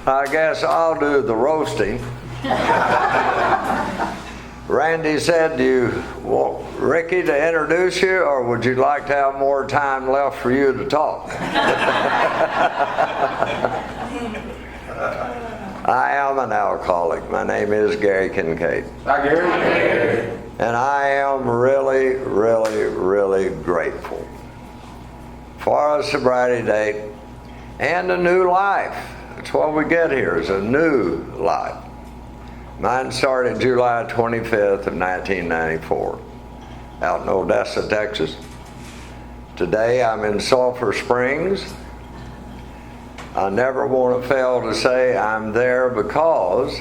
I guess I'll do the roasting. Randy said, do you want Ricky to introduce you, or would you like to have more time left for you to talk? I am an alcoholic. My name is Gary Kincaid. Hi, Gary. And I am really, really, really grateful for a sobriety date and a new life. That's what we get here, is a new life. Mine started July 25th of 1994 out in Odessa, Texas. Today I'm in Sulphur Springs. I never want to fail to say I'm there because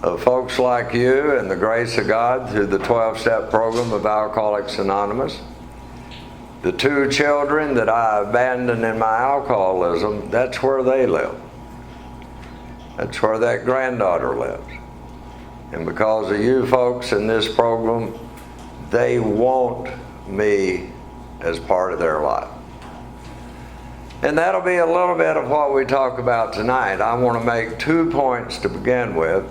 of folks like you and the grace of God through the 12-step program of Alcoholics Anonymous. The 2 children that I abandoned in my alcoholism, that's where they live. That's where that granddaughter lives. And because of you folks in this program, they want me as part of their life. And that'll be a little bit of what we talk about tonight. I want to make 2 points to begin with.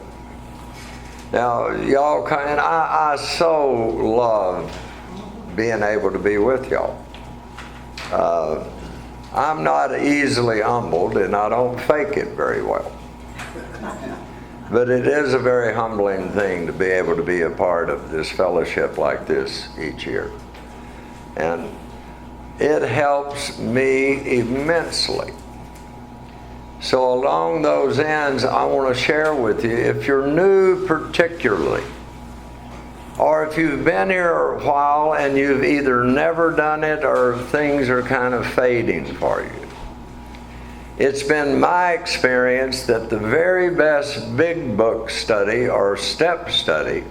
Now, y'all, and I so love being able to be with y'all. I'm not easily humbled, and I don't fake it very well. But it is a very humbling thing to be able to be a part of this fellowship like this each year. And it helps me immensely. So along those ends, I want to share with you, if you're new particularly, or if you've been here a while and you've either never done it or things are kind of fading for you. It's been my experience that the very best big book study or step study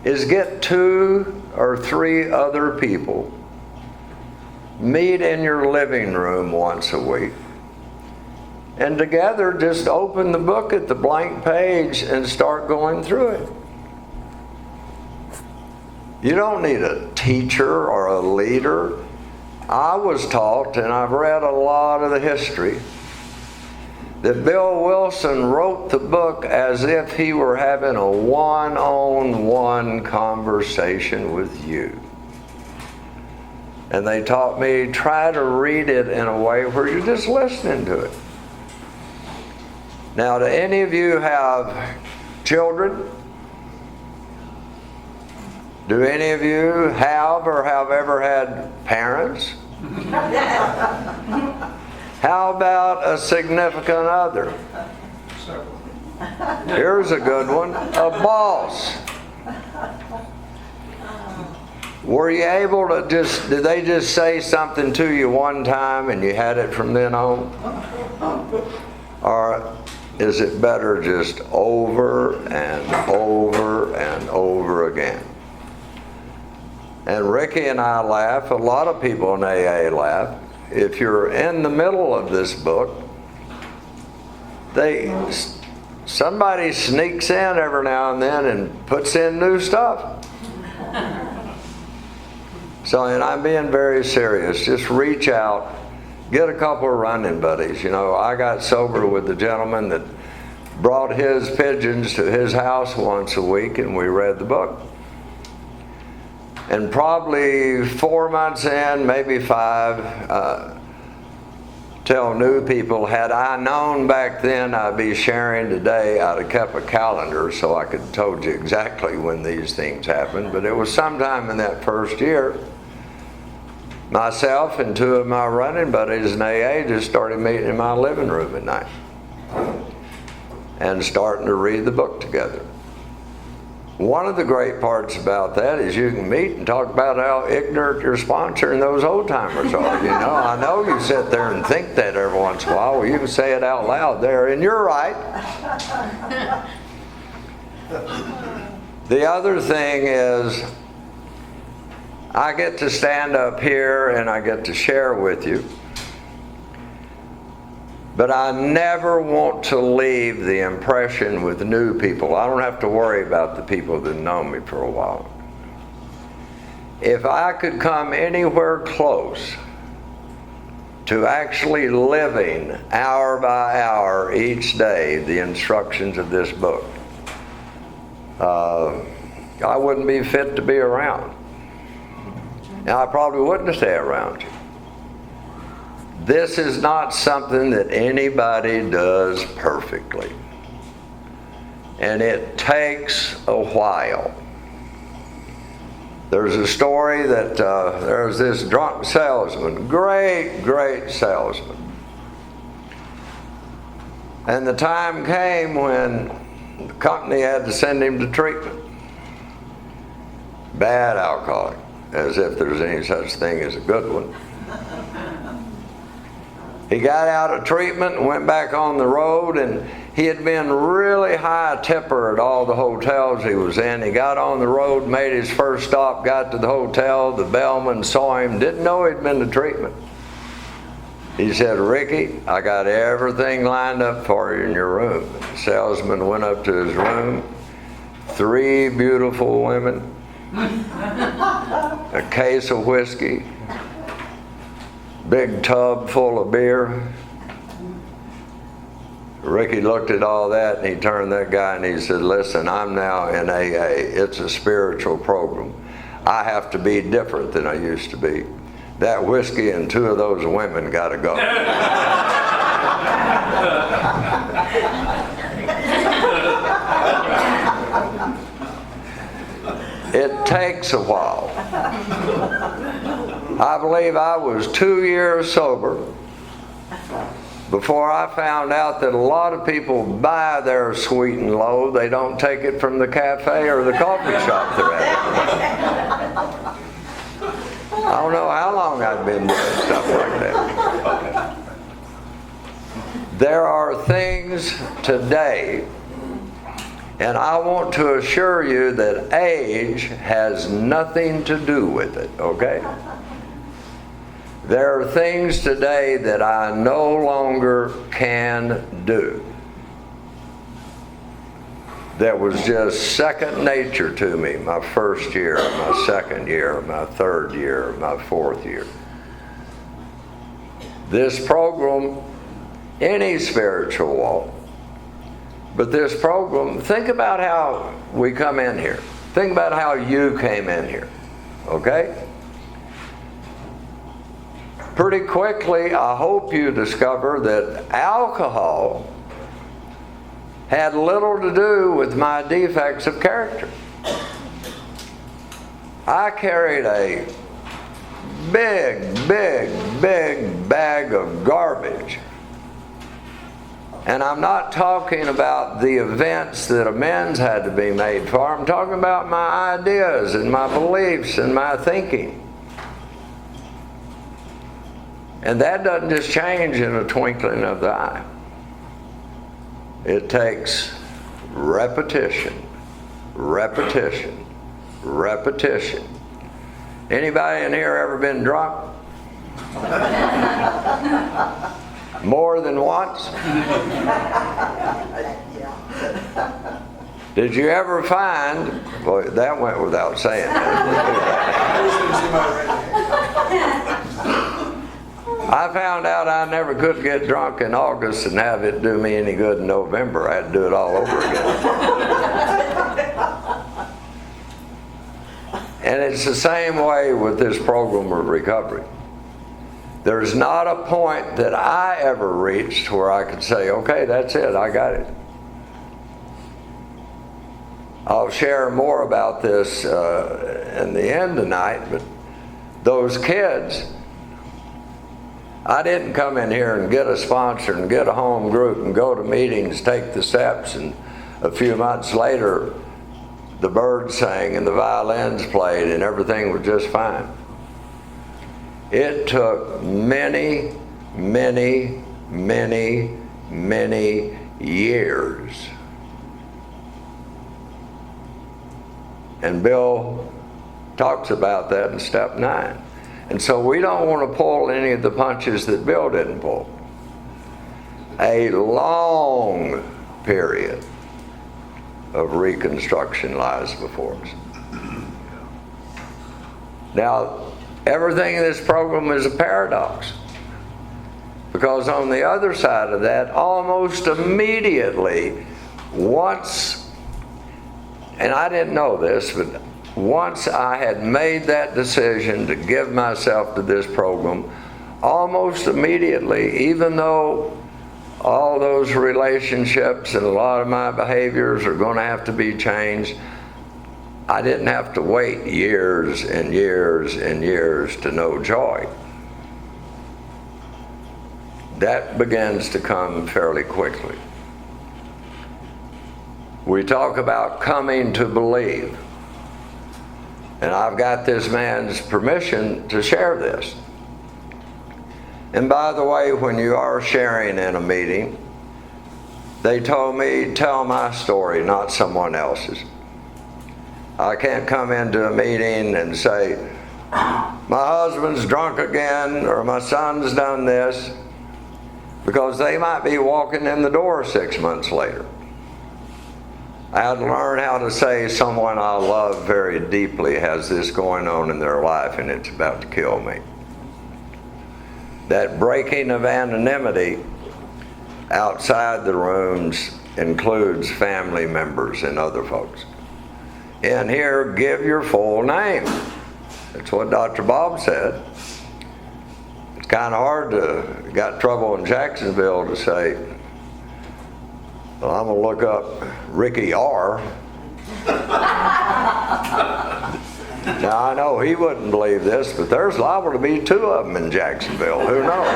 is get 2 or 3 other people, meet in your living room once a week, and together just open the book at the blank page and start going through it. You don't need a teacher or a leader. I was taught, and I've read a lot of the history, that Bill Wilson wrote the book as if he were having a one-on-one conversation with you. And they taught me, try to read it in a way where you're just listening to it. Now, do any of you have children? Do any of you have or have ever had parents? How about a significant other? Here's a good one, a boss. Were you able to did they just say something to you one time and you had it from then on? Or is it better just over and over and over again? And Ricky and I laugh, a lot of people in AA laugh. If you're in the middle of this book, somebody sneaks in every now and then and puts in new stuff. So, and I'm being very serious. Just reach out, get a couple of running buddies. You know, I got sober with the gentleman that brought his pigeons to his house once a week, and we read the book. And probably 4 months in, maybe 5, tell new people, had I known back then I'd be sharing today, I'd have kept a calendar so I could have told you exactly when these things happened. But it was sometime in that first year, myself and 2 of my running buddies in AA just started meeting in my living room at night and starting to read the book together. One of the great parts about that is you can meet and talk about how ignorant your sponsor and those old timers are. You know, I know you sit there and think that every once in a while. Well, you can say it out loud there, and you're right. The other thing is, I get to stand up here and I get to share with you. But I never want to leave the impression with new people. I don't have to worry about the people that know me for a while. If I could come anywhere close to actually living hour by hour each day the instructions of this book, I wouldn't be fit to be around. Now, I probably wouldn't stay around you. This is not something that anybody does perfectly. And it takes a while. There's a story that there's this drunk salesman, great salesman. And the time came when the company had to send him to treatment. Bad alcoholic, as if there's any such thing as a good one. He got out of treatment and went back on the road, and he had been really high temper at all the hotels he was in. He got on the road, made his first stop, got to the hotel. The bellman saw him, didn't know he'd been to treatment. He said, "Ricky, I got everything lined up for you in your room." The salesman went up to his room. 3 beautiful women, a case of whiskey, big tub full of beer. Ricky looked at all that and he turned to that guy and he said, "Listen, I'm now in AA. It's a spiritual program. I have to be different than I used to be. That whiskey and 2 of those women got to go." It takes a while. I believe I was 2 years sober before I found out that a lot of people buy their sweet and low. They don't take it from the cafe or the coffee shop they're at. I don't know how long I've been doing stuff like that. There are things today, and I want to assure you that age has nothing to do with it, okay? There are things today that I no longer can do that was just second nature to me my first year, my second year, my third year, my fourth year. This program, any spiritual walk, but this program, think about how we come in here. Think about how you came in here, okay? Pretty quickly, I hope you discover that alcohol had little to do with my defects of character. I carried a big bag of garbage. And I'm not talking about the events that amends had to be made for. I'm talking about my ideas and my beliefs and my thinking. And that doesn't just change in a twinkling of the eye. It takes repetition. Anybody in here ever been drunk? More than once? Did you ever find, boy, that went without saying. I found out I never could get drunk in August and have it do me any good in November. I had to do it all over again. And it's the same way with this program of recovery. There's not a point that I ever reached where I could say, okay, that's it, I got it. I'll share more about this in the end tonight, but those kids, I didn't come in here and get a sponsor and get a home group and go to meetings, take the steps, and a few months later the birds sang and the violins played and everything was just fine. It took many years. And Bill talks about that in step 9. And so we don't want to pull any of the punches that Bill didn't pull. A long period of reconstruction lies before us. Now, everything in this program is a paradox. Because on the other side of that, almost immediately, once, and I didn't know this, but once I had made that decision to give myself to this program, almost immediately, even though all those relationships and a lot of my behaviors are going to have to be changed, I didn't have to wait years and years and years to know joy. That begins to come fairly quickly. We talk about coming to believe. And I've got this man's permission to share this. And by the way, when you are sharing in a meeting, they told me, tell my story, not someone else's. I can't come into a meeting and say, my husband's drunk again, or my son's done this, because they might be walking in the door 6 months later. I had to learn how to say someone I love very deeply has this going on in their life and it's about to kill me. That breaking of anonymity outside the rooms includes family members and other folks. In here, give your full name. That's what Dr. Bob said. It's kind of hard to, got trouble in Jacksonville to say, well, I'm going to look up Ricky R. Now, I know he wouldn't believe this, but there's liable to be 2 of them in Jacksonville. Who knows?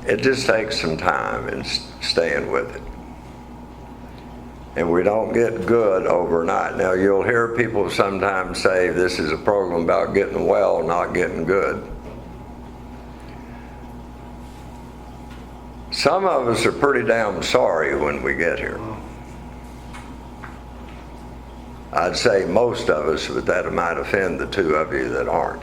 It just takes some time and staying with it. And we don't get good overnight. Now, you'll hear people sometimes say this is a program about getting well, not getting good. Some of us are pretty damn sorry when we get here. I'd say most of us, but that might offend the 2 of you that aren't.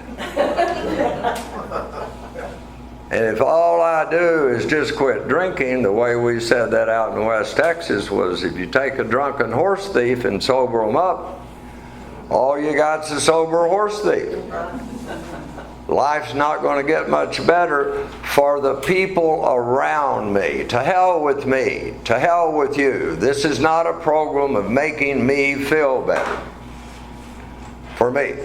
And if all I do is just quit drinking, the way we said that out in West Texas was if you take a drunken horse thief and sober them up, all you got's a sober horse thief. Life's not going to get much better for the people around me. To hell with me. To hell with you. This is not a program of making me feel better. For me.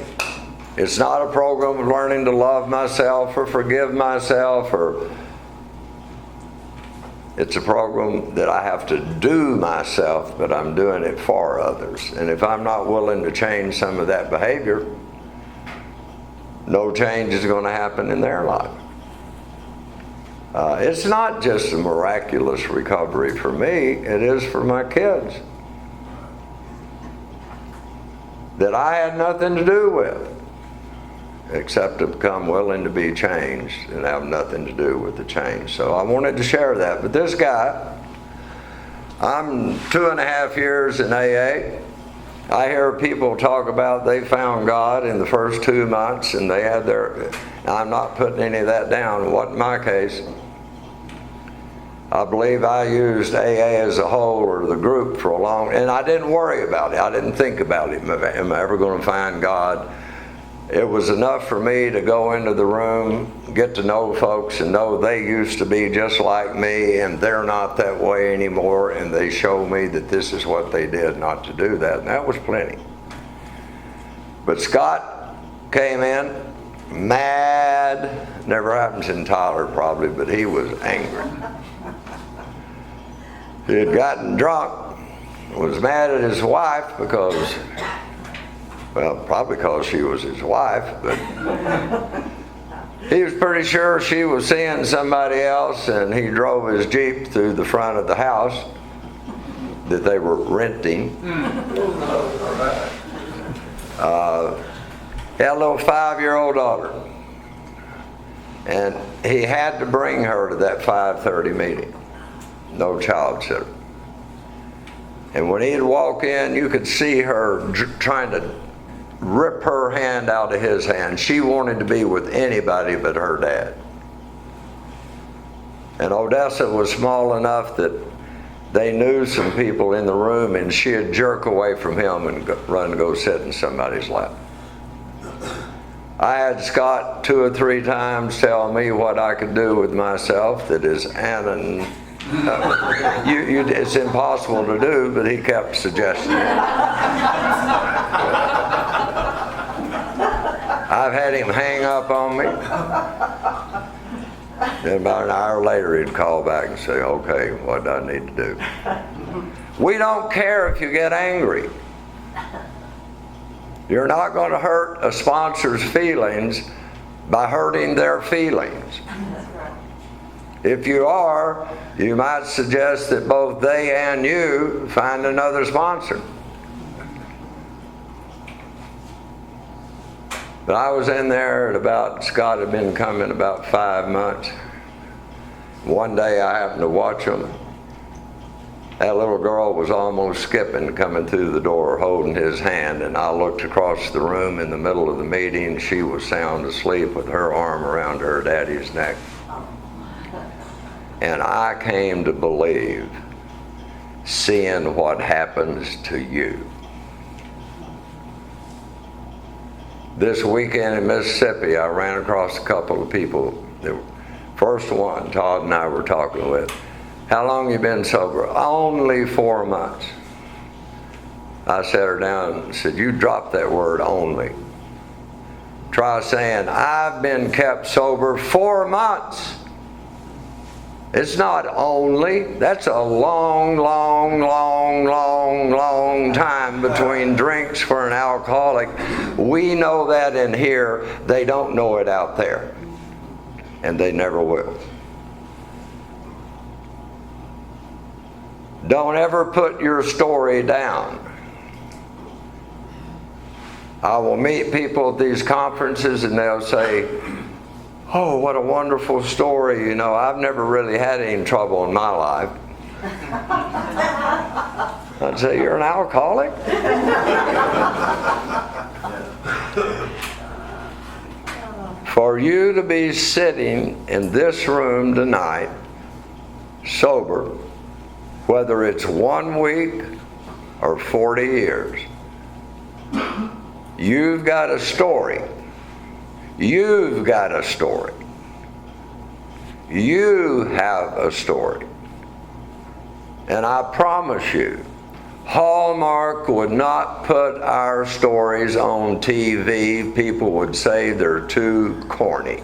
It's not a program of learning to love myself or forgive myself, or it's a program that I have to do myself, but I'm doing it for others. And if I'm not willing to change some of that behavior, no change is going to happen in their life. It's not just a miraculous recovery for me, it is for my kids that I had nothing to do with, except to become willing to be changed and have nothing to do with the change. So I wanted to share that. But this guy, I'm 2.5 years in AA. I hear people talk about they found God in the first 2 months and they had their, I'm not putting any of that down. It wasn't my case. I believe I used AA as a whole, or the group, for a long, and I didn't worry about it. I didn't think about it. Am I ever going to find God? It was enough for me to go into the room, get to know folks, and know they used to be just like me, and they're not that way anymore, and they show me that this is what they did not to do that, and that was plenty. But Scott came in mad. Never happens in Tyler probably, but he was angry. He had gotten drunk, was mad at his wife because, well, probably because she was his wife, but he was pretty sure she was seeing somebody else, and he drove his Jeep through the front of the house that they were renting. He had a little 5-year-old daughter, and he had to bring her to that 5:30 meeting. No child sitter. And when he'd walk in, you could see her trying to rip her hand out of his hand. She wanted to be with anybody but her dad. And Odessa was small enough that they knew some people in the room, and she'd jerk away from him and run and go sit in somebody's lap. I had Scott 2 or 3 times tell me what I could do with myself that is it's impossible to do, but he kept suggesting it. I've had him hang up on me. Then about an hour later he'd call back and say, okay, what do I need to do? We don't care if you get angry. You're not going to hurt a sponsor's feelings by hurting their feelings. If you are, you might suggest that both they and you find another sponsor. But I was in there at Scott had been coming about 5 months. One day I happened to watch him. That little girl was almost skipping coming through the door holding his hand, and I looked across the room in the middle of the meeting. She was sound asleep with her arm around her daddy's neck. And I came to believe, seeing what happens to you. This weekend in Mississippi, I ran across a couple of people. The first one, Todd and I were talking with, how long you been sober? Only 4 months. I sat her down and said, you dropped that word only. Try saying, I've been kept sober 4 months. It's not only. That's a long, long, long, long, long time between drinks for an alcoholic. We know that in here. They don't know it out there. And they never will. Don't ever put your story down. I will meet people at these conferences and they'll say, oh, what a wonderful story. You know, I've never really had any trouble in my life. I'd say, you're an alcoholic? For you to be sitting in this room tonight, sober, whether it's 1 week or 40 years, you've got a story. You've got a story. You have a story. And I promise you, Hallmark would not put our stories on TV. People would say they're too corny.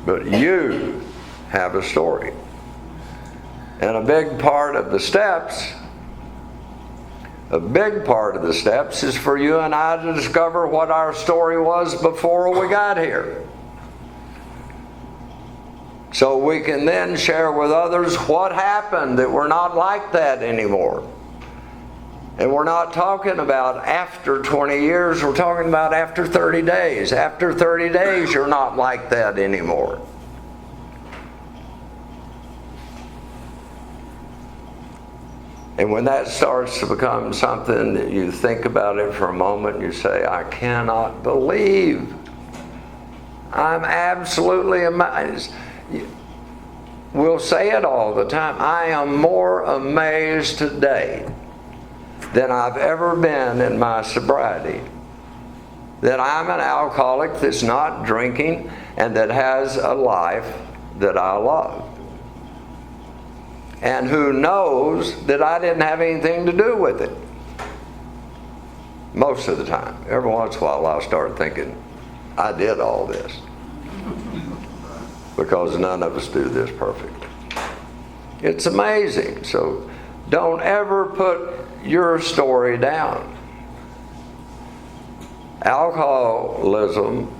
But you have a story. And a big part of the steps is for you and I to discover what our story was before we got here. So we can then share with others what happened, that we're not like that anymore. And we're not talking about after 20 years, we're talking about after 30 days. After 30 days, you're not like that anymore. And when that starts to become something that you think about it for a moment, you say, I cannot believe. I'm absolutely amazed. We'll say it all the time. I am more amazed today than I've ever been in my sobriety that I'm an alcoholic that's not drinking and that has a life that I love. And who knows that I didn't have anything to do with it. Most of the time. Every once in a while I'll start thinking, I did all this. Because none of us do this perfectly. It's amazing. So don't ever put your story down. Alcoholism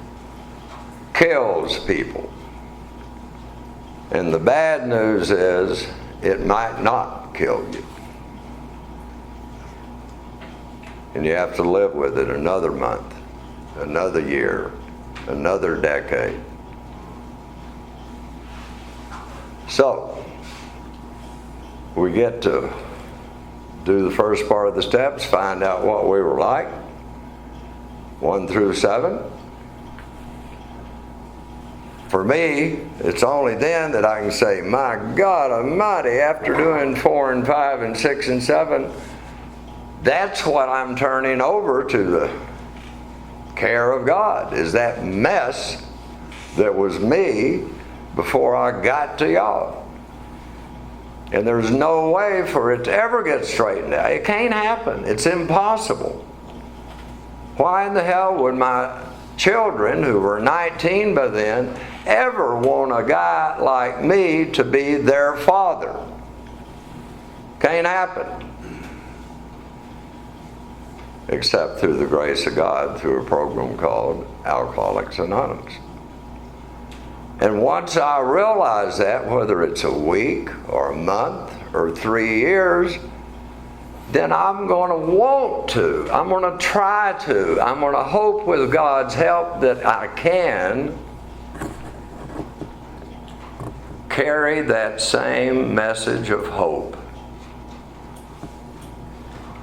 kills people. And the bad news is, it might not kill you. And you have to live with it another month, another year, another decade. So, we get to do the first part of the steps, find out what we were like, 1 through 7. For me, it's only then that I can say, my God Almighty, after doing 4 and 5 and 6 and 7, that's what I'm turning over to the care of God, is that mess that was me before I got to y'all. And there's no way for it to ever get straightened out. It can't happen. It's impossible. Why in the hell would my children, who were 19 by then, ever want a guy like me to be their father? Can't happen. Except through the grace of God, through a program called Alcoholics Anonymous. And once I realize that, whether it's a week or a month or 3 years, then I'm going to want to. I'm going to try to. I'm going to hope with God's help that I can carry that same message of hope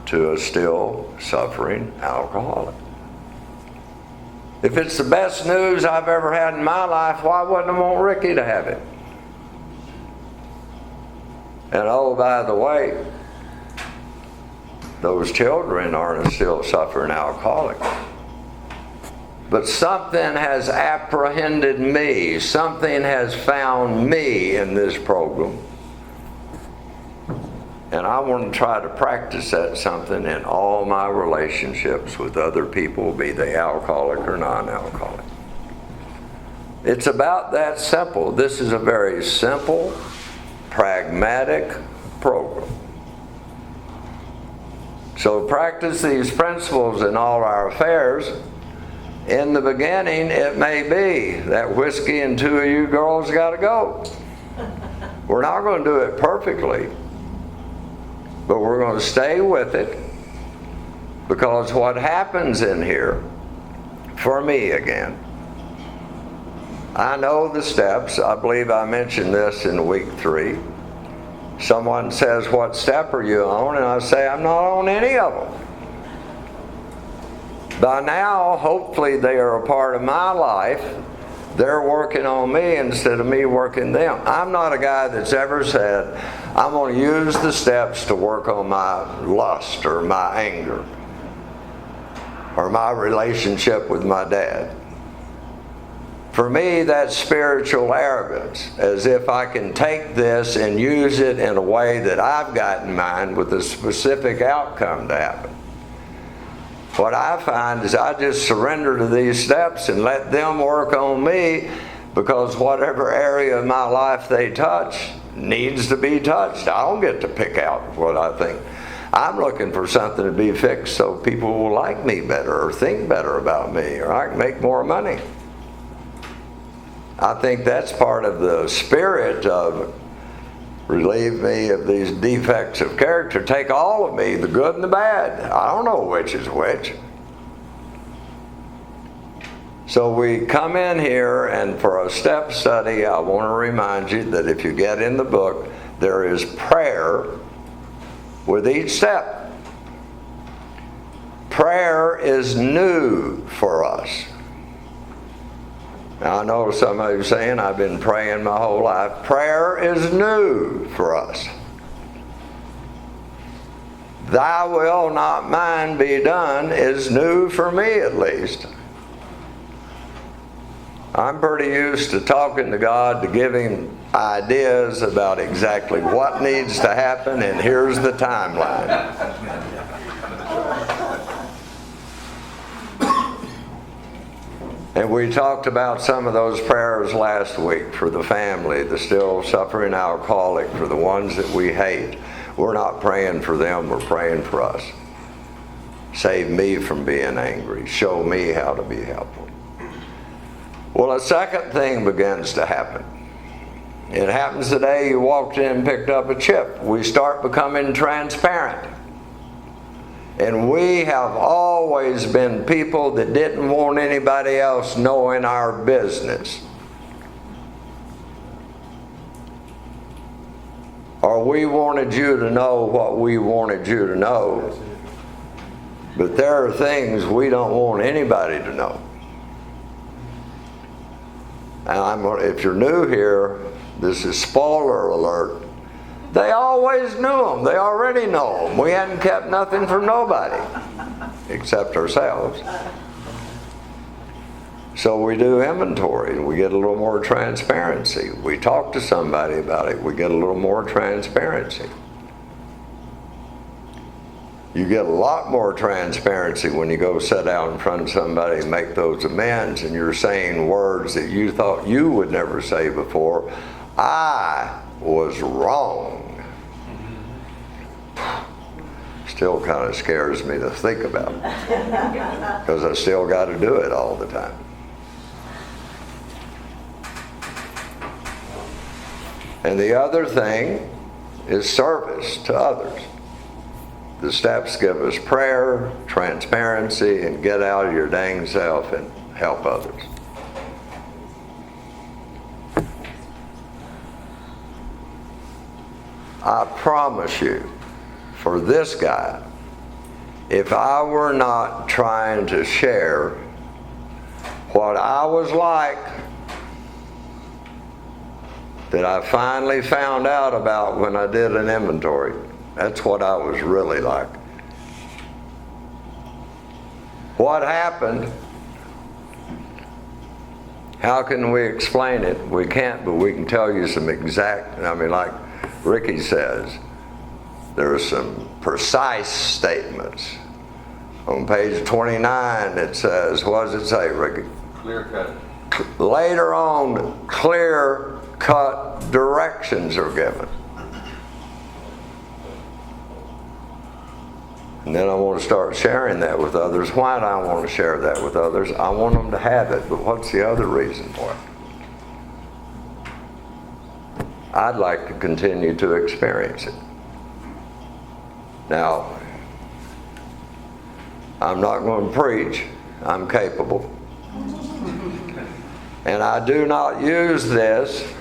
to a still suffering alcoholic. If it's the best news I've ever had in my life, why wouldn't I want Ricky to have it? And oh, by the way, those children aren't a still suffering alcoholic. But something has apprehended me. Something has found me in this program. And I want to try to practice that something in all my relationships with other people, be they alcoholic or non-alcoholic. It's about that simple. This is a very simple, pragmatic program. So practice these principles in all our affairs. In the beginning, it may be that whiskey and 2 of you girls got to go. We're not going to do it perfectly. But we're going to stay with it, because what happens in here, for me again, I know the steps. I believe I mentioned this in week 3. Someone says, what step are you on? And I say, I'm not on any of them. By now, hopefully they are a part of my life. They're working on me instead of me working them. I'm not a guy that's ever said, I'm going to use the steps to work on my lust or my anger or my relationship with my dad. For me, that's spiritual arrogance, as if I can take this and use it in a way that I've got in mind with a specific outcome to happen. What I find is I just surrender to these steps and let them work on me, because whatever area of my life they touch needs to be touched. I don't get to pick out what I think. I'm looking for something to be fixed so people will like me better or think better about me, or I can make more money. I think that's part of the spirit of relieve me of these defects of character. Take all of me, the good and the bad. I don't know which is which. So we come in here, and for a step study, I want to remind you that if you get in the book, there is prayer with each step. Prayer is new for us. Now, I know some of you saying, I've been praying my whole life. Prayer is new for us. Thy will, not mine, be done is new for me, at least. I'm pretty used to talking to God, to give Him ideas about exactly what needs to happen, and here's the timeline. And we talked about some of those prayers last week for the family, the still suffering alcoholic, for the ones that we hate. We're not praying for them, we're praying for us. Save me from being angry. Show me how to be helpful. Well, a second thing begins to happen. It happens the day you walked in and picked up a chip. We start becoming transparent. And we have always been people that didn't want anybody else knowing our business. Or we wanted you to know what we wanted you to know. But there are things we don't want anybody to know. Now, if you're new here, this is spoiler alert. They always knew them. They already know them. We hadn't kept nothing from nobody except ourselves. So we do inventory and we get a little more transparency. We talk to somebody about it, we get a little more transparency. You get a lot more transparency when you go sit down in front of somebody and make those amends, and you're saying words that you thought you would never say before. I was wrong. Still kind of scares me to think about it, because I still got to do it all the time. And the other thing is service to others. The steps give us prayer, transparency, and get out of your dang self and help others. I promise you, for this guy, if I were not trying to share what I was like that I finally found out about when I did an inventory, that's what I was really like. What happened? How can we explain it? We can't, but we can tell you some exact, like Ricky says, there are some precise statements. On page 29 it says, what does it say, Ricky? Clear cut. Later on, clear cut directions are given. And then I want to start sharing that with others. Why do I want to share that with others? I want them to have it, but what's the other reason for it? I'd like to continue to experience it. Now, I'm not going to preach. I'm capable. And I do not use this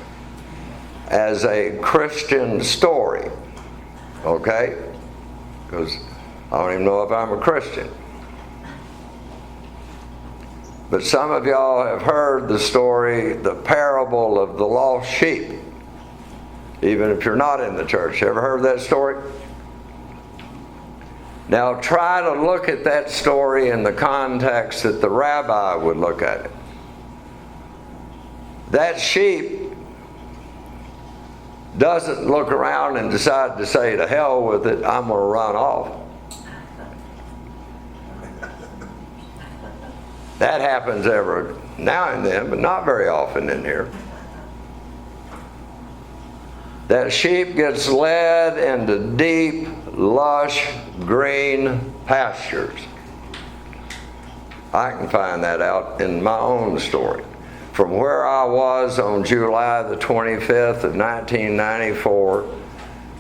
as a Christian story, okay? Because I don't even know if I'm a Christian. But some of y'all have heard the story, the parable of the lost sheep. Even if you're not in the church. You ever heard that story? Now try to look at that story in the context that the rabbi would look at it. That sheep doesn't look around and decide to say, to hell with it, I'm going to run off. That happens every now and then, but not very often in here. That sheep gets led into deep, lush, green pastures. I can find that out in my own story. From where I was on July the 25th of 1994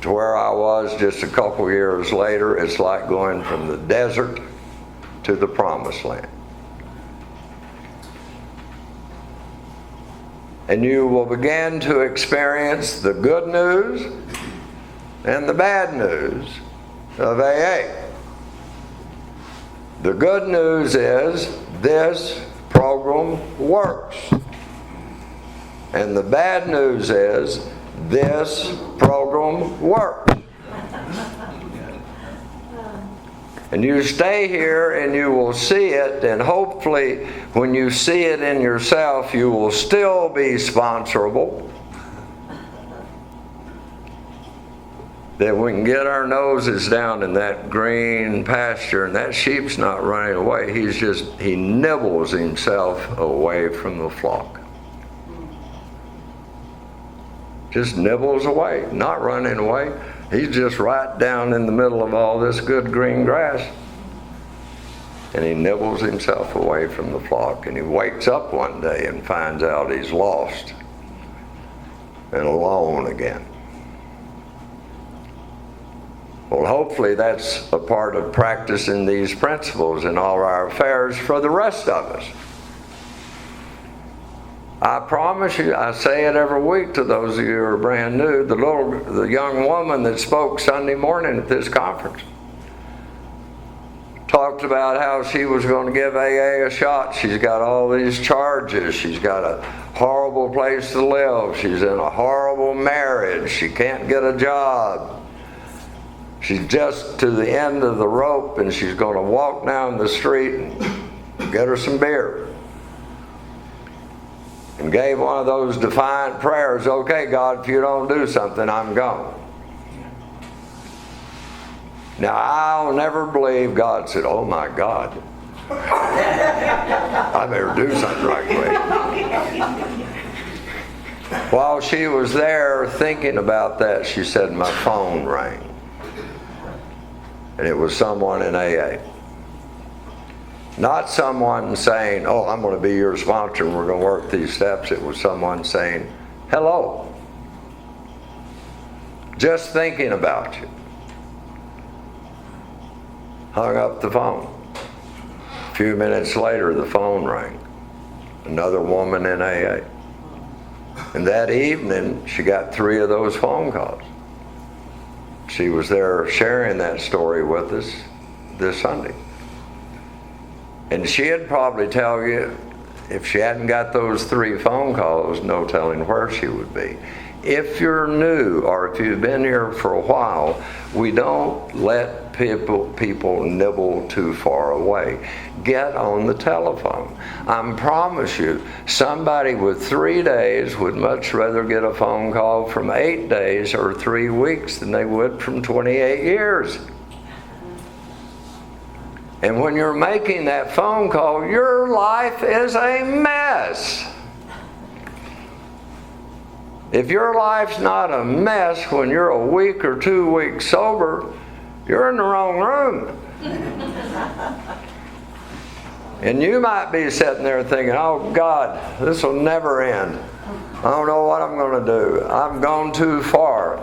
to where I was just a couple years later, it's like going from the desert to the promised land. And you will begin to experience the good news and the bad news of AA. The good news is this program works. And the bad news is this program works. And you stay here and you will see it, and hopefully when you see it in yourself, you will still be sponsorable. That we can get our noses down in that green pasture, and that sheep's not running away. He nibbles himself away from the flock. Just nibbles away, not running away. He's just right down in the middle of all this good green grass. And he nibbles himself away from the flock. And he wakes up one day and finds out he's lost and alone again. Well, hopefully that's a part of practicing these principles in all our affairs for the rest of us. I promise you, I say it every week to those of you who are brand new, the young woman that spoke Sunday morning at this conference talked about how she was going to give AA a shot. She's got all these charges. She's got a horrible place to live. She's in a horrible marriage. She can't get a job. She's just to the end of the rope, and she's going to walk down the street and get her some beer. and gave one of those defiant prayers, okay, God, if you don't do something, I'm gone. Now, I'll never believe God said, oh my God, I better do something right quick. While she was there thinking about that, she said, my phone rang. And it was someone in AA. Not someone saying, oh, I'm going to be your sponsor and we're going to work these steps. It was someone saying, hello. Just thinking about you. Hung up the phone. A few minutes later, the phone rang. Another woman in AA. And that evening, she got 3 of those phone calls. She was there sharing that story with us this Sunday. And she'd probably tell you, if she hadn't got those 3 phone calls, no telling where she would be. If you're new or if you've been here for a while, we don't let people nibble too far away. Get on the telephone. I promise you, somebody with 3 days would much rather get a phone call from 8 days or 3 weeks than they would from 28 years. And when you're making that phone call, your life is a mess. If your life's not a mess when you're a week or 2 weeks sober, you're in the wrong room. And you might be sitting there thinking, oh God, this will never end. I don't know what I'm going to do. I've gone too far.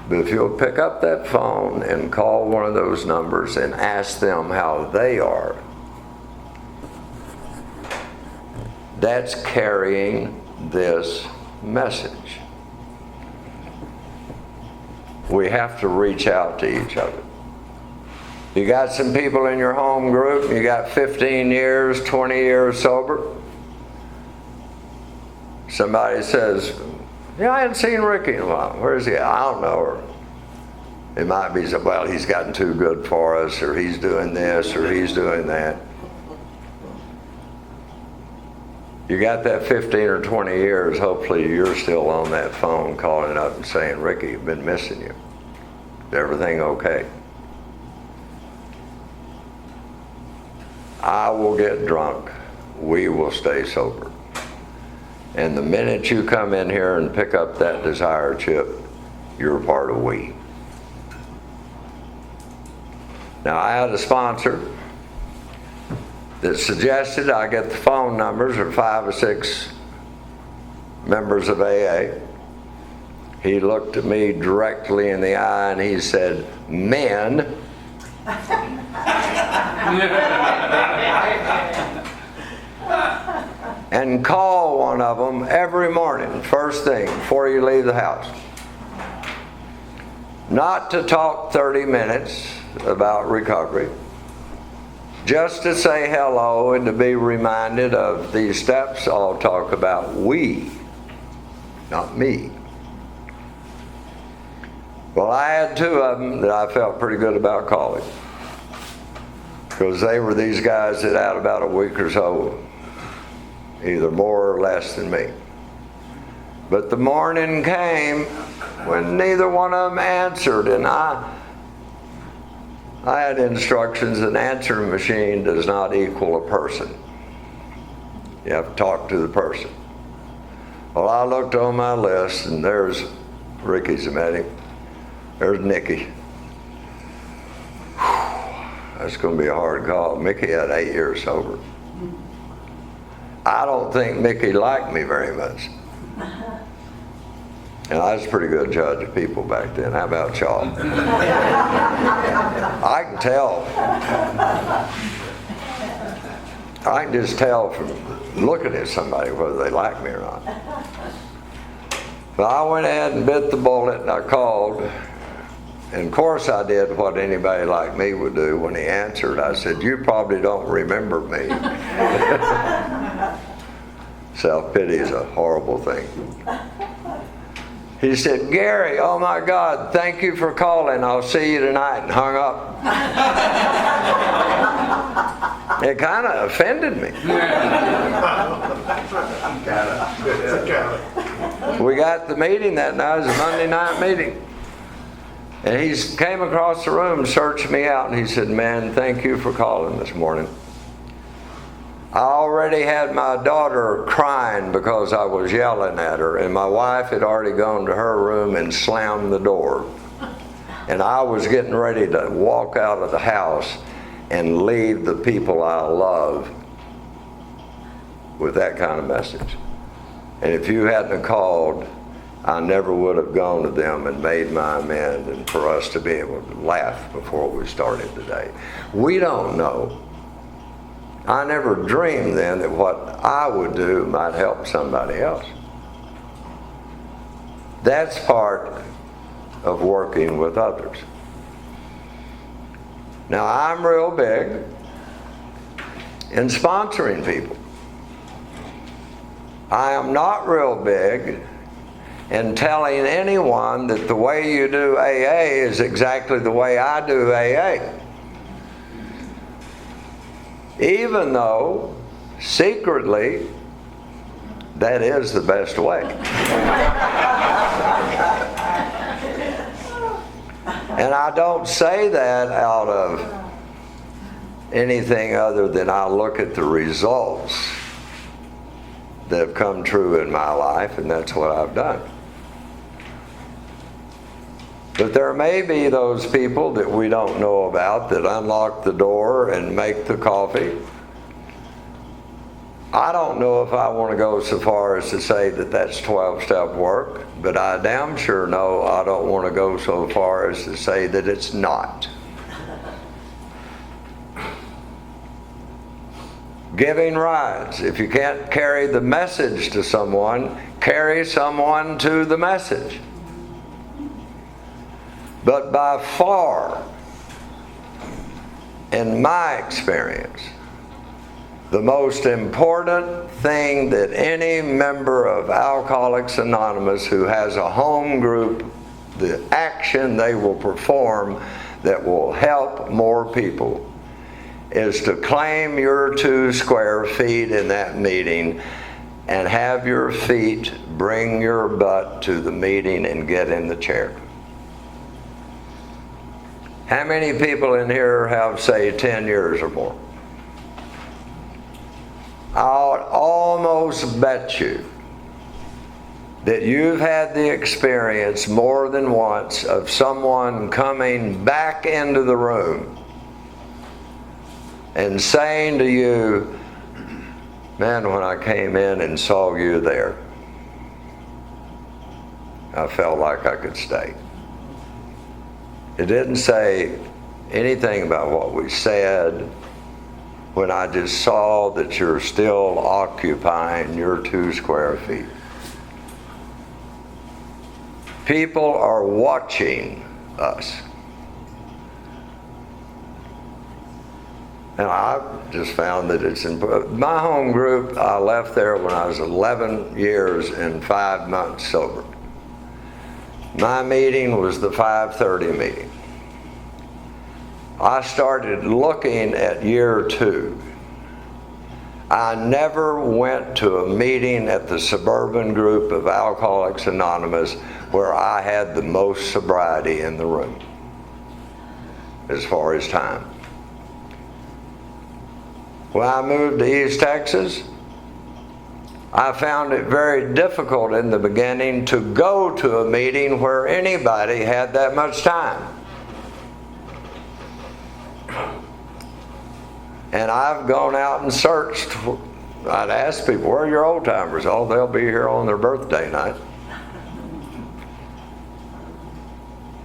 But if you'll pick up that phone and call one of those numbers and ask them how they are, that's carrying this message. We have to reach out to each other. You got some people in your home group, you got 15 years, 20 years sober. Somebody says, yeah, I hadn't seen Ricky in a while. Where is he at? I don't know her. It might be, well, he's gotten too good for us, or he's doing this, or he's doing that. You got that 15 or 20 years, hopefully you're still on that phone calling up and saying, Ricky, I've been missing you. Is everything okay? I will get drunk. We will stay sober. And the minute you come in here and pick up that desire chip, you're a part of we. Now, I had a sponsor that suggested I get the phone numbers of 5 or 6 members of AA. He looked at me directly in the eye and he said, men. And call one of them every morning, first thing, before you leave the house. Not to talk 30 minutes about recovery, just to say hello and to be reminded of these steps. I'll talk about we, not me. Well, I had 2 of them that I felt pretty good about calling, because they were these guys that had about a week or so, either more or less than me. But the morning came when neither one of them answered, and I had instructions: an answering machine does not equal a person. You have to talk to the person. Well, I looked on my list, and there's Ricky's met him. There's Nikki. That's going to be a hard call. Mickey had 8 years sober. I don't think Mickey liked me very much. And I was a pretty good judge of people back then. How about y'all? I can tell. I can just tell from looking at somebody whether they like me or not. But I went ahead and bit the bullet and I called. And of course I did what anybody like me would do. When he answered, I said, you probably don't remember me. Self-pity is a horrible thing. He said, Gary, oh my God, thank you for calling. I'll see you tonight, and hung up. It kind of offended me. We got the meeting that night. It was a Monday night meeting. And he came across the room, searched me out, and he said, "Man, thank you for calling this morning. I already had my daughter crying because I was yelling at her, and my wife had already gone to her room and slammed the door. And I was getting ready to walk out of the house and leave the people I love with that kind of message. And if you hadn't called, I never would have gone to them and made my amend, and for us to be able to laugh before we started today." We don't know. I never dreamed then that what I would do might help somebody else. That's part of working with others. Now, I'm real big in sponsoring people. I am not real big in telling anyone that the way you do AA is exactly the way I do AA. Even though, secretly, that is the best way. And I don't say that out of anything other than I look at the results that have come true in my life, and that's what I've done. But there may be those people that we don't know about that unlock the door and make the coffee. I don't know if I want to go so far as to say that that's 12-step work, but I damn sure know I don't want to go so far as to say that it's not. Giving rides. If you can't carry the message to someone, carry someone to the message. But by far, in my experience, the most important thing that any member of Alcoholics Anonymous who has a home group, the action they will perform that will help more people, is to claim your 2 square feet in that meeting and have your feet bring your butt to the meeting and get in the chair. How many people in here have, say, 10 years or more? I'll almost bet you that you've had the experience more than once of someone coming back into the room and saying to you, "Man, when I came in and saw you there, I felt like I could stay." It didn't say anything about what we said. When I just saw that you're still occupying your 2 square feet. People are watching us. And I've just found that it's important. My home group, I left there when I was 11 years and 5 months sober. My meeting was the 5:30 meeting. I started looking at year 2. I never went to a meeting at the suburban group of Alcoholics Anonymous where I had the most sobriety in the room as far as time. When I moved to East Texas, I found it very difficult in the beginning to go to a meeting where anybody had that much time. And I've gone out and searched. I'd ask people, "Where are your old timers?" "Oh, they'll be here on their birthday night."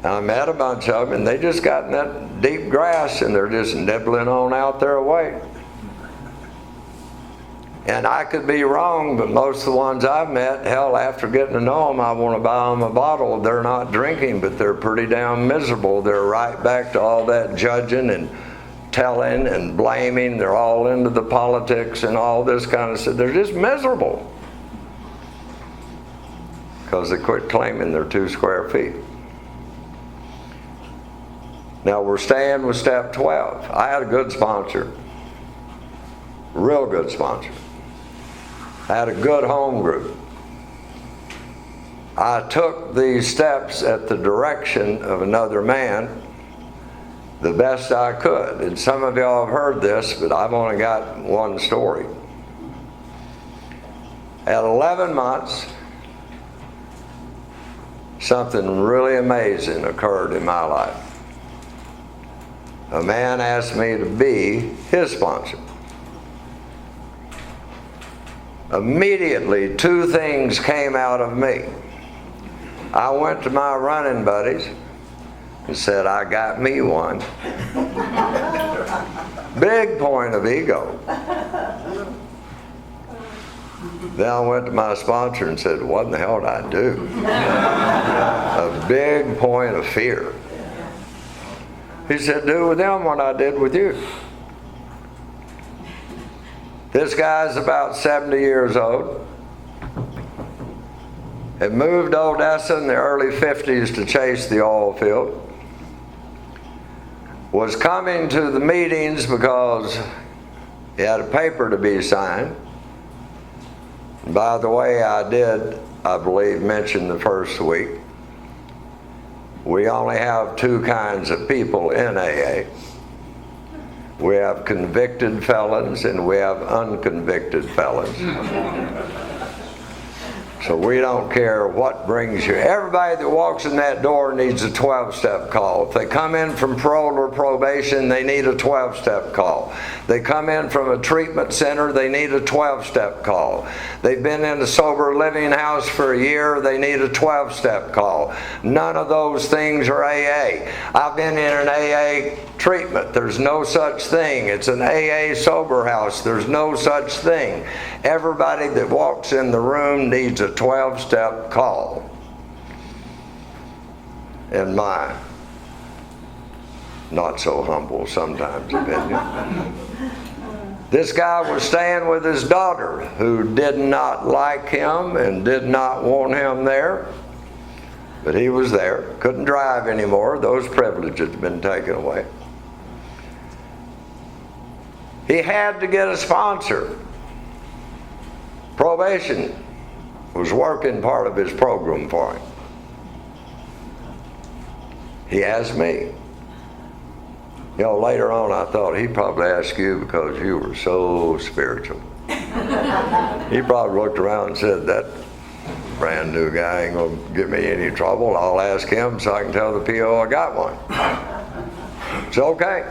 And I met a bunch of them, and they just got in that deep grass, and they're just nibbling on out their weight. And I could be wrong, but most of the ones I've met, hell, after getting to know them, I want to buy them a bottle. They're not drinking, but they're pretty damn miserable. They're right back to all that judging and telling and blaming. They're all into the politics and all this kind of stuff. They're just miserable because they quit claiming their 2 square feet. Now we're staying with step 12. I had a good sponsor. real good sponsor. Had a good home group. I took these steps at the direction of another man the best I could. And some of y'all have heard this, but I've only got one story. At 11 months, something really amazing occurred in my life. A man asked me to be his sponsor. Immediately, two things came out of me. I went to my running buddies and said, I got me one. Big point of ego. Then I went to my sponsor and said, what in the hell did I do? A big point of fear. He said, do with them what I did with you. This guy's about 70 years old. Had moved to Odessa in the early 50s to chase the oil field. Was coming to the meetings because he had a paper to be signed. And by the way, I did, I believe, mention the first week. We only have two kinds of people in AA. We have convicted felons and we have unconvicted felons. So we don't care what brings you. Everybody that walks in that door needs a 12-step call. If they come in from parole or probation, they need a 12-step call. They come in from a treatment center, they need a 12-step call. They've been in a sober living house for a year, they need a 12-step call. None of those things are AA. I've been in an AA treatment. There's no such thing. It's an AA sober house. There's no such thing. Everybody that walks in the room needs a 12-step call. In my not so humble sometimes opinion. This guy was staying with his daughter who did not like him and did not want him there. But he was there. Couldn't drive anymore. Those privileges had been taken away. He had to get a sponsor. Probation was working part of his program for him. He asked me. You know, later on I thought he'd probably ask you because you were so spiritual. He probably looked around and said, that brand new guy ain't going to give me any trouble. I'll ask him so I can tell the PO I got one. It's okay.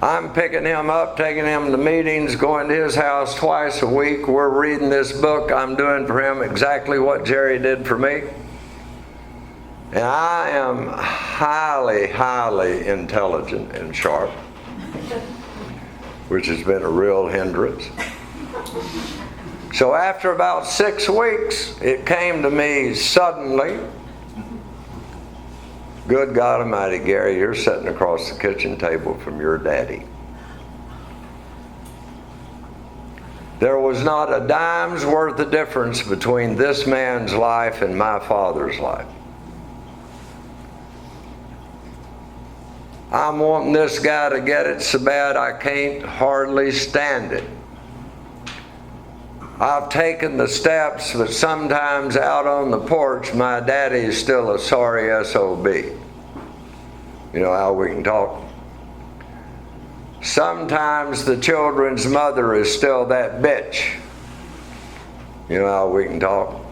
I'm picking him up, taking him to meetings, going to his house twice a week. We're reading this book. I'm doing for him exactly what Jerry did for me. And I am highly, highly intelligent and sharp, which has been a real hindrance. So after about 6 weeks, it came to me suddenly, good God Almighty, Gary, you're sitting across the kitchen table from your daddy. There was not a dime's worth of difference between this man's life and my father's life. I'm wanting this guy to get it so bad I can't hardly stand it. I've taken the steps, but sometimes out on the porch, my daddy is still a sorry SOB. You know how we can talk? Sometimes the children's mother is still that bitch. You know how we can talk?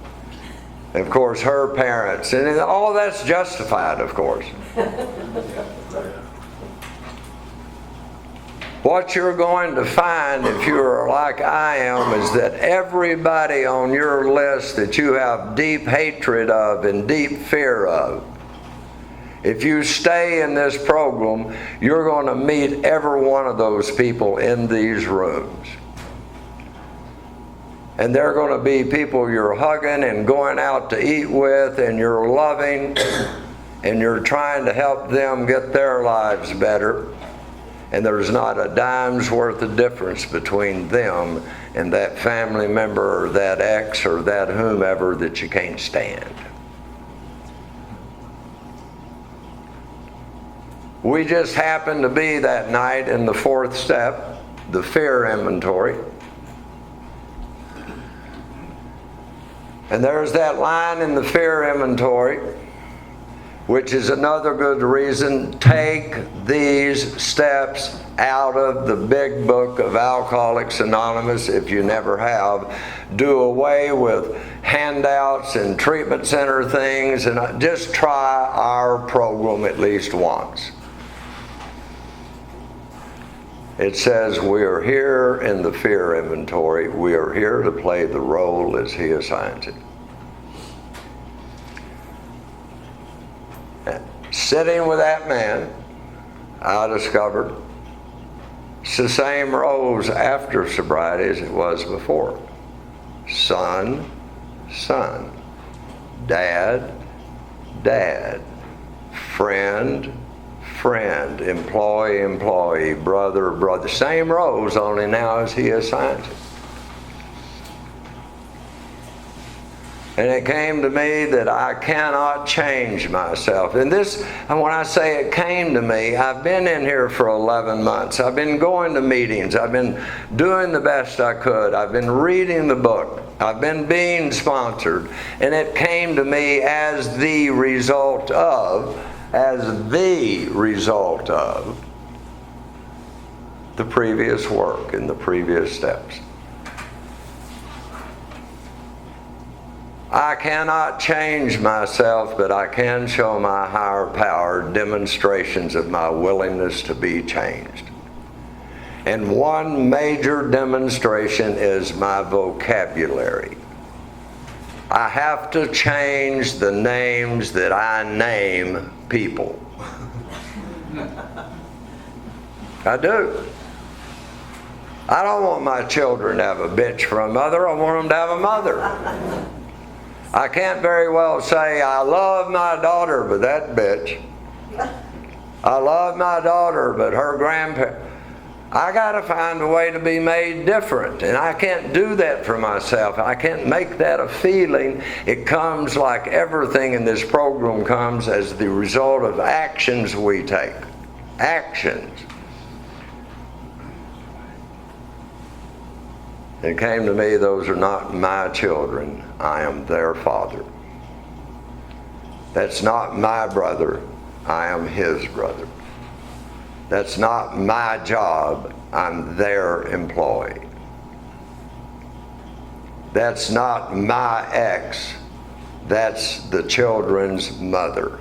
And of course, her parents, and all that's justified, of course. What you're going to find if you're like I am is that everybody on your list that you have deep hatred of and deep fear of, if you stay in this program, you're going to meet every one of those people in these rooms. And they're going to be people you're hugging and going out to eat with, and you're loving, and you're trying to help them get their lives better. And there's not a dime's worth of difference between them and that family member or that ex or that whomever that you can't stand. We just happened to be that night in the 4th step the fear inventory. And there's that line in the fear inventory, which is another good reason: take these steps out of the big book of Alcoholics Anonymous if you never have. Do away with handouts and treatment center things, and just try our program at least once. It says we are here in the fear inventory. We are here to play the role as He assigns it. Sitting with that man, I discovered it's the same roles after sobriety as it was before. Son, son. Dad, dad. Friend, friend. Employee, employee. Brother, brother. Same roles, only now as He assigns it. And it came to me that I cannot change myself. And when I say it came to me, I've been in here for 11 months. I've been going to meetings. I've been doing the best I could. I've been reading the book. I've been being sponsored. And it came to me as the result of the previous work and the previous steps. I cannot change myself, but I can show my higher power demonstrations of my willingness to be changed. And one major demonstration is my vocabulary. I have to change the names that I name people. I do. I don't want my children to have a bitch for a mother. I want them to have a mother. I can't very well say, I love my daughter, but that bitch. I love my daughter, but her grandparents. I got to find a way to be made different. And I can't do that for myself. I can't make that a feeling. It comes, like everything in this program comes, as the result of actions we take. Actions. It came to me, those are not my children. I am their father. That's not my brother. I am his brother. That's not my job. I'm their employee. That's not my ex. That's the children's mother.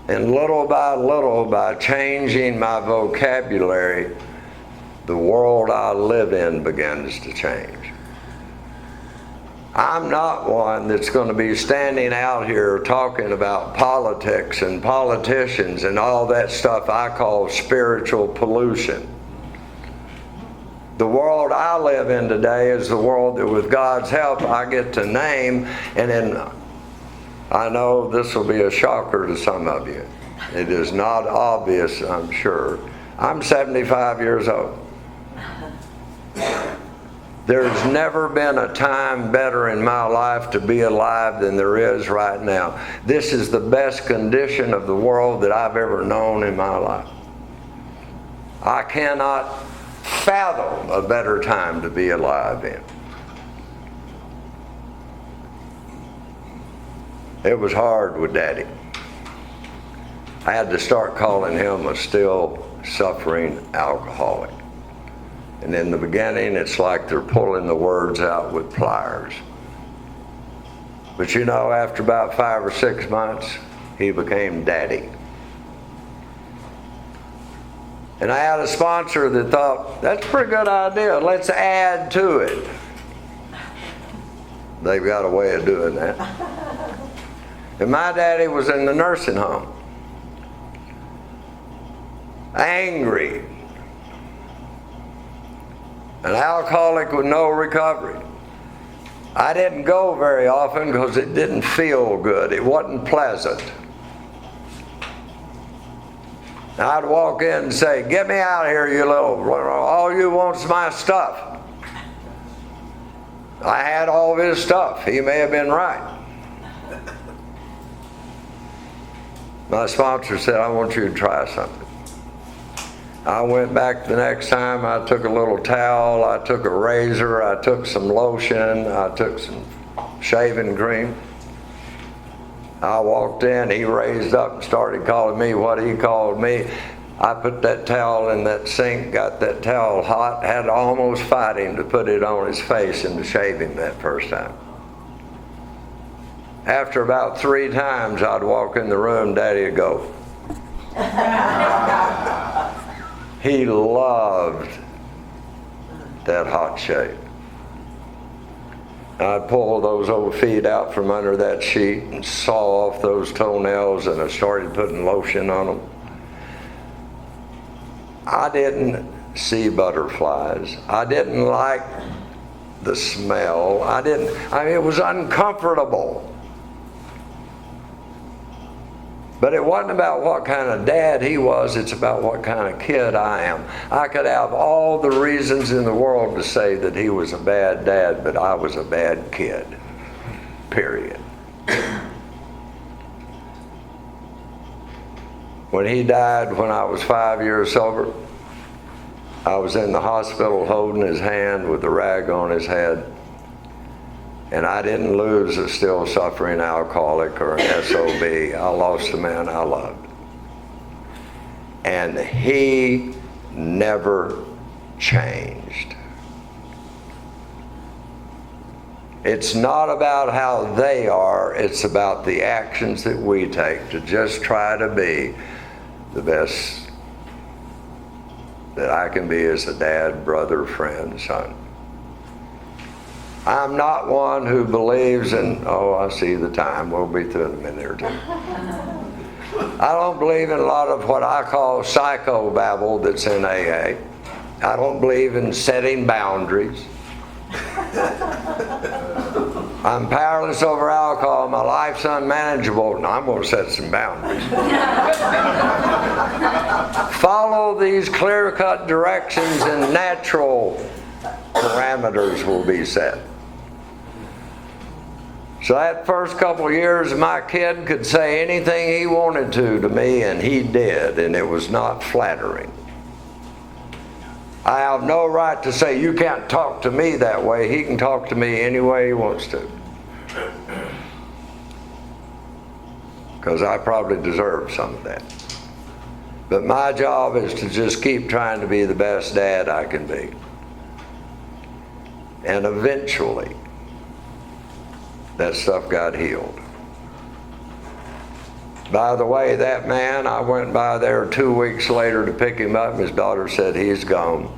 And little, by changing my vocabulary, the world I live in begins to change. I'm not one that's going to be standing out here talking about politics and politicians and all that stuff I call spiritual pollution. The world I live in today is the world that, with God's help, I get to name. And then I know this will be a shocker to some of you. It is not obvious, I'm sure. I'm 75 years old. There's never been a time better in my life to be alive than there is right now. This is the best condition of the world that I've ever known in my life. I cannot fathom a better time to be alive in. It was hard with Daddy. I had to start calling him a still suffering alcoholic. And in the beginning, it's like they're pulling the words out with pliers. But you know, after about 5 or 6 months, he became Daddy. And I had a sponsor that thought, that's a pretty good idea. Let's add to it. They've got a way of doing that. And my daddy was in the nursing home. Angry. An alcoholic with no recovery. I didn't go very often because it didn't feel good. It wasn't pleasant. I'd walk in and say, get me out of here, you little, all you want's my stuff. I had all of his stuff. He may have been right. My sponsor said, I want you to try something. I went back the next time. I took a little towel, I took a razor, I took some lotion, I took some shaving cream. I walked in, he raised up and started calling me what he called me. I put that towel in that sink, got that towel hot, had to almost fight him to put it on his face and to shave him that first time. After about 3 times, I'd walk in the room, Daddy would go. He loved that hot shave. I'd pull those old feet out from under that sheet and saw off those toenails, and I started putting lotion on them. I didn't see butterflies. I didn't like the smell. I mean, it was uncomfortable. But it wasn't about what kind of dad he was, it's about what kind of kid I am. I could have all the reasons in the world to say that he was a bad dad, but I was a bad kid. Period. When he died, when I was 5 years sober, I was in the hospital holding his hand with a rag on his head. And I didn't lose a still suffering alcoholic or an SOB. I lost a man I loved. And he never changed. It's not about how they are, it's about the actions that we take to just try to be the best that I can be as a dad, brother, friend, son. I'm not one who believes in, I see the time, we'll be through in a minute or two. I don't believe in a lot of what I call psychobabble that's in AA. I don't believe in setting boundaries. I'm powerless over alcohol, my life's unmanageable, and I'm going to set some boundaries. Follow these clear-cut directions and natural parameters will be set. So that first couple of years, my kid could say anything he wanted to me, and he did, and it was not flattering. I have no right to say, you can't talk to me that way. He can talk to me any way he wants to. Because I probably deserve some of that. But my job is to just keep trying to be the best dad I can be. And eventually, that stuff got healed. By the way, that man, I went by there 2 weeks later to pick him up. His daughter said, he's gone.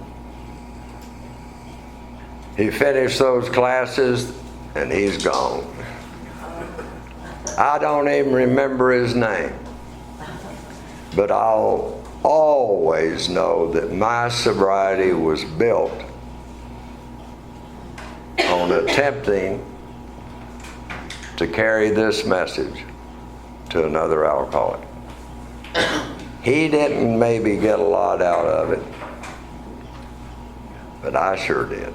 He finished those classes and he's gone. I don't even remember his name. But I'll always know that my sobriety was built on attempting to carry this message to another alcoholic. He didn't maybe get a lot out of it, but I sure did.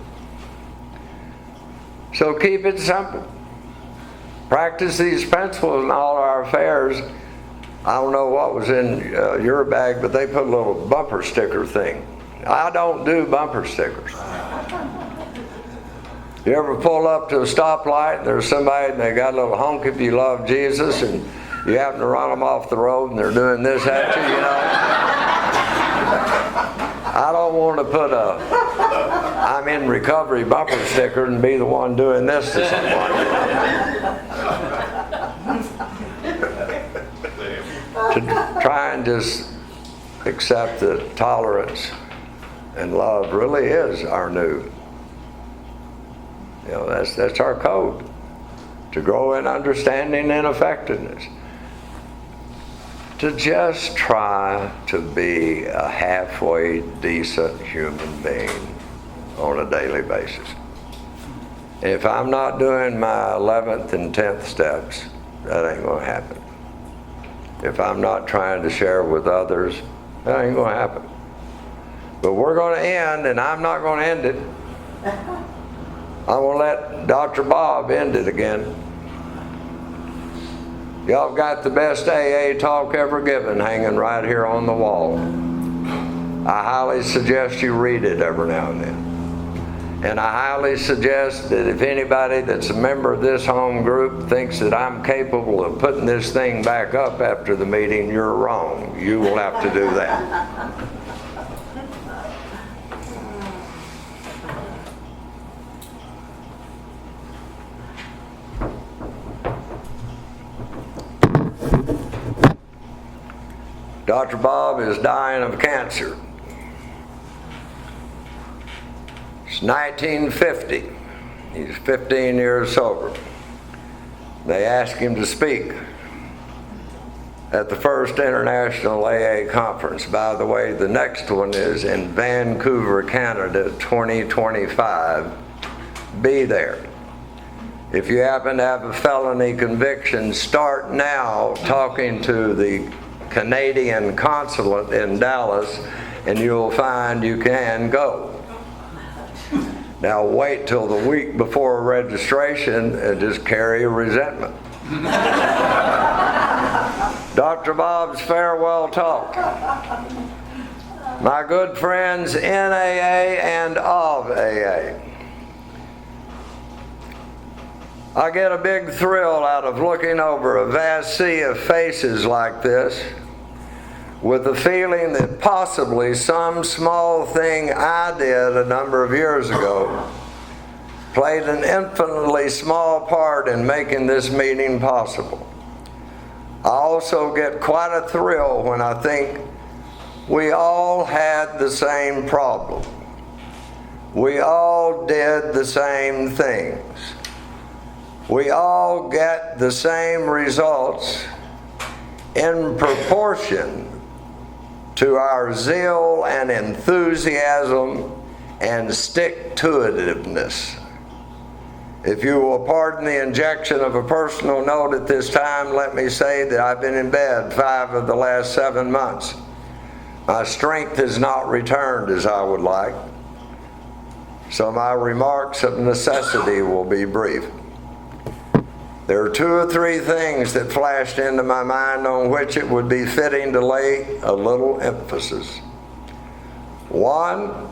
So keep it simple. Practice these principles in all our affairs. I don't know what was in your bag, but they put a little bumper sticker thing. I don't do bumper stickers. You ever pull up to a stoplight and there's somebody and they got a little honk if you love Jesus, and you happen to run them off the road and they're doing this at you, you know? I don't want to put a I'm in recovery bumper sticker and be the one doing this to someone. To try and just accept that tolerance and love really is our new. You know, that's our code. To grow in understanding and effectiveness. To just try to be a halfway decent human being on a daily basis. If I'm not doing my 11th and 10th steps, that ain't going to happen. If I'm not trying to share with others, that ain't going to happen. But we're going to end, and I'm not going to end it. I'm going to let Dr. Bob end it again. Y'all got the best AA talk ever given hanging right here on the wall. I highly suggest you read it every now and then. And I highly suggest that if anybody that's a member of this home group thinks that I'm capable of putting this thing back up after the meeting, you're wrong. You will have to do that. Dr. Bob is dying of cancer. It's 1950. He's 15 years sober. They asked him to speak at the first International AA Conference. By the way, the next one is in Vancouver, Canada, 2025. Be there. If you happen to have a felony conviction, start now talking to the Canadian consulate in Dallas, and you'll find you can go. Now wait till the week before registration and just carry a resentment. Dr. Bob's farewell talk. My good friends in AA and of AA, I get a big thrill out of looking over a vast sea of faces like this with the feeling that possibly some small thing I did a number of years ago played an infinitely small part in making this meeting possible. I also get quite a thrill when I think we all had the same problem. We all did the same things. We all get the same results in proportion to our zeal and enthusiasm and stick-to-itiveness. If you will pardon the injection of a personal note at this time, let me say that I've been in bed 5 of the last 7 months. My strength has not returned as I would like, so my remarks of necessity will be brief. There are 2 or 3 things that flashed into my mind on which it would be fitting to lay a little emphasis. One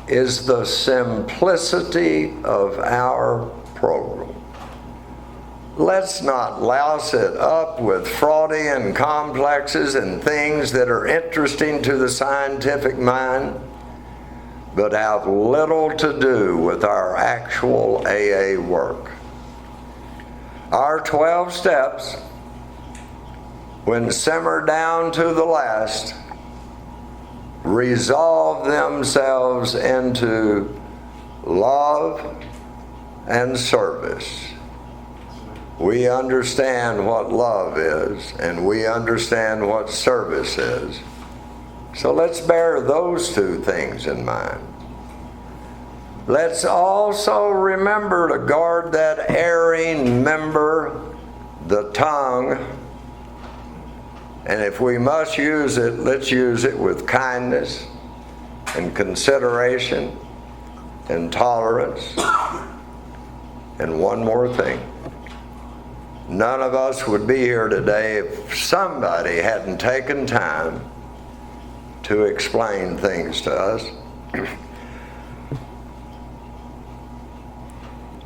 is the simplicity of our program. Let's not louse it up with Freudian complexes and things that are interesting to the scientific mind, but have little to do with our actual AA work. Our 12 steps, when simmered down to the last, resolve themselves into love and service. We understand what love is, and we understand what service is. So let's bear those 2 things in mind. Let's also remember to guard that erring member, the tongue. And if we must use it, let's use it with kindness and consideration and tolerance. And one more thing. None of us would be here today if somebody hadn't taken time to explain things to us.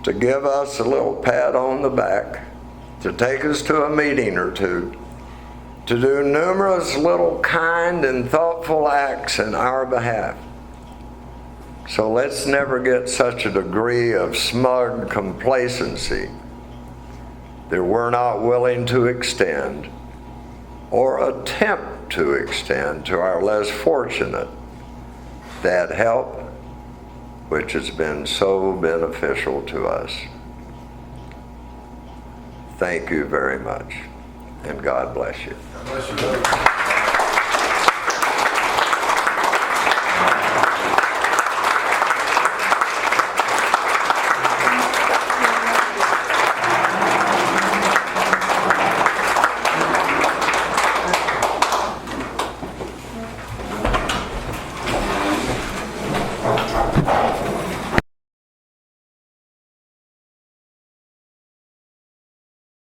To give us a little pat on the back, to take us to a meeting or 2, to do numerous little kind and thoughtful acts in our behalf. So let's never get such a degree of smug complacency that we're not willing to extend or attempt to extend to our less fortunate that help which has been so beneficial to us. Thank you very much, and God bless you. God bless you.